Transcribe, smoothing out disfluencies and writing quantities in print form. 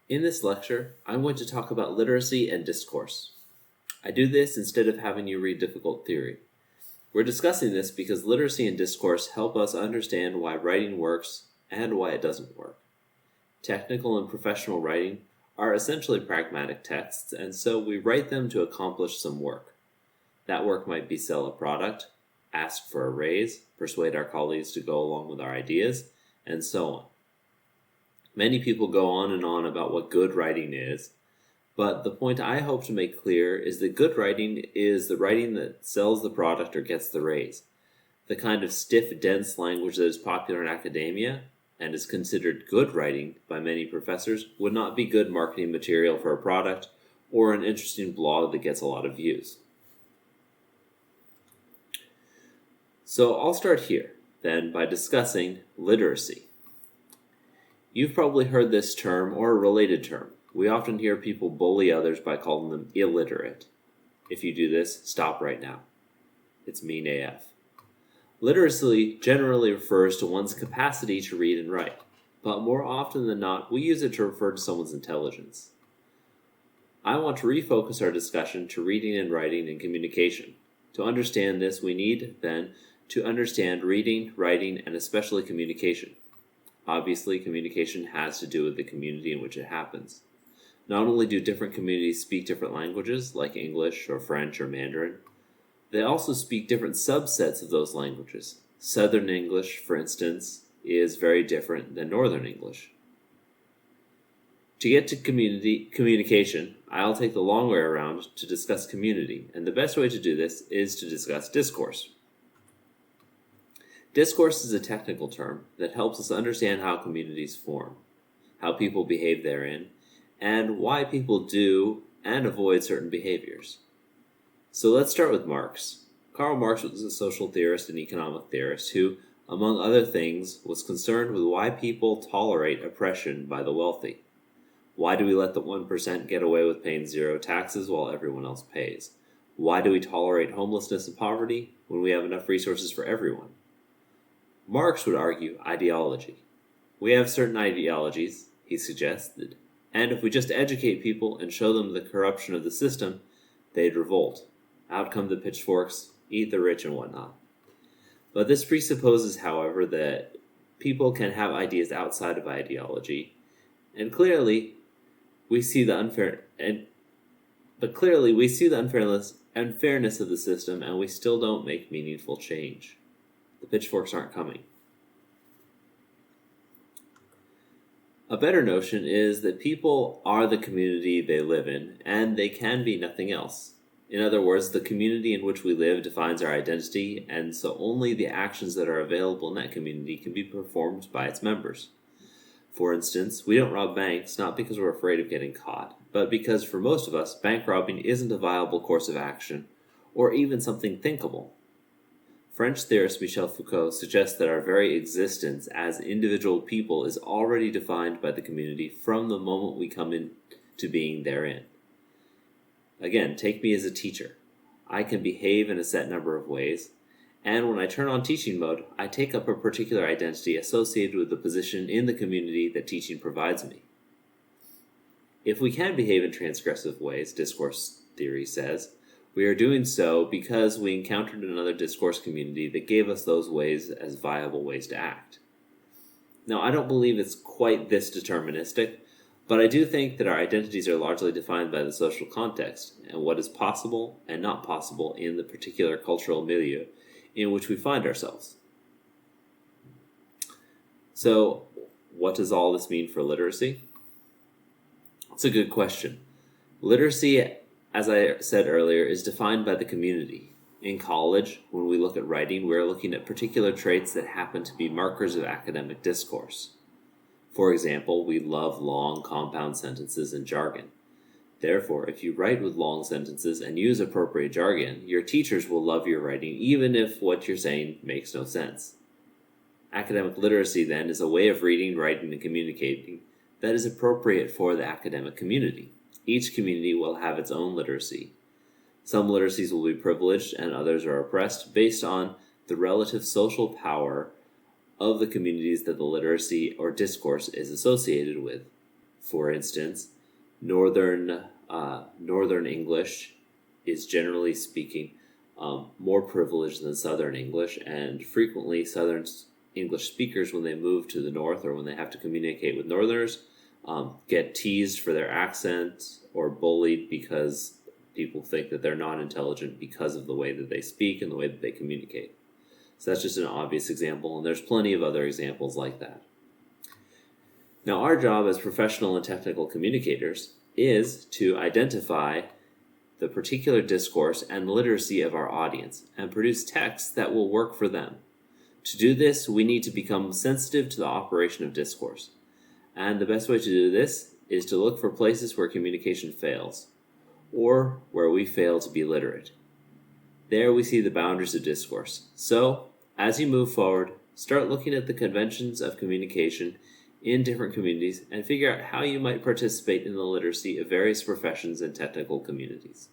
In this lecture, I'm going to talk about literacy and discourse. I do this instead of having you read difficult theory. We're discussing this because literacy and discourse help us understand why writing works and why it doesn't work. Technical and professional writing are essentially pragmatic texts, and so we write them to accomplish some work. That work might be sell a product, ask for a raise, persuade our colleagues to go along with our ideas, and so on. Many people go on and on about what good writing is, but the point I hope to make clear is that good writing is the writing that sells the product or gets the raise. The kind of stiff, dense language that is popular in academia and is considered good writing by many professors would not be good marketing material for a product or an interesting blog that gets a lot of views. So I'll start here, then, by discussing literacy. You've probably heard this term or a related term. We often hear people bully others by calling them illiterate. If you do this, stop right now. It's mean AF. Literacy generally refers to one's capacity to read and write, but more often than not, we use it to refer to someone's intelligence. I want to refocus our discussion to reading and writing and communication. To understand this, we need, then, to understand reading, writing, and especially communication. Obviously, communication has to do with the community in which it happens. Not only do different communities speak different languages, like English or French or Mandarin, they also speak different subsets of those languages. Southern English, for instance, is very different than Northern English. To get to communication, I'll take the long way around to discuss community, and the best way to do this is to discuss discourse. Discourse is a technical term that helps us understand how communities form, how people behave therein, and why people do and avoid certain behaviors. So let's start with Marx. Karl Marx was a social theorist and economic theorist who, among other things, was concerned with why people tolerate oppression by the wealthy. Why do we let the 1% get away with paying zero taxes while everyone else pays? Why do we tolerate homelessness and poverty when we have enough resources for everyone? Marx would argue ideology. We have certain ideologies, he suggested, and if we just educate people and show them the corruption of the system, they'd revolt. Out come the pitchforks, eat the rich and whatnot. But this presupposes, however, that people can have ideas outside of ideology, and clearly we see the unfairness of the system, and we still don't make meaningful change. The pitchforks aren't coming. A better notion is that people are the community they live in, and they can be nothing else. In other words, the community in which we live defines our identity, and so only the actions that are available in that community can be performed by its members. For instance, we don't rob banks not because we're afraid of getting caught, but because for most of us, bank robbing isn't a viable course of action, or even something thinkable. French theorist Michel Foucault suggests that our very existence as individual people is already defined by the community from the moment we come into being therein. Again, take me as a teacher. I can behave in a set number of ways, and when I turn on teaching mode, I take up a particular identity associated with the position in the community that teaching provides me. If we can behave in transgressive ways, discourse theory says, we are doing so because we encountered another discourse community that gave us those ways as viable ways to act. Now, I don't believe it's quite this deterministic, but I do think that our identities are largely defined by the social context and what is possible and not possible in the particular cultural milieu in which we find ourselves. So, what does all this mean for literacy? It's a good question. Literacy, as I said earlier, is defined by the community. In college, when we look at writing, we're looking at particular traits that happen to be markers of academic discourse. For example, we love long, compound sentences and jargon. Therefore, if you write with long sentences and use appropriate jargon, your teachers will love your writing even if what you're saying makes no sense. Academic literacy, then, is a way of reading, writing, and communicating that is appropriate for the academic community. Each community will have its own literacy. Some literacies will be privileged and others are oppressed based on the relative social power of the communities that the literacy or discourse is associated with. For instance, Northern English is generally speaking more privileged than Southern English, and frequently Southern English speakers, when they move to the North or when they have to communicate with Northerners, get teased for their accent or bullied because people think that they're not intelligent because of the way that they speak and the way that they communicate. So that's just an obvious example, and there's plenty of other examples like that. Now, our job as professional and technical communicators is to identify the particular discourse and literacy of our audience and produce texts that will work for them. To do this, we need to become sensitive to the operation of discourse. And the best way to do this is to look for places where communication fails, or where we fail to be literate. There we see the boundaries of discourse. So, as you move forward, start looking at the conventions of communication in different communities and figure out how you might participate in the literacy of various professions and technical communities.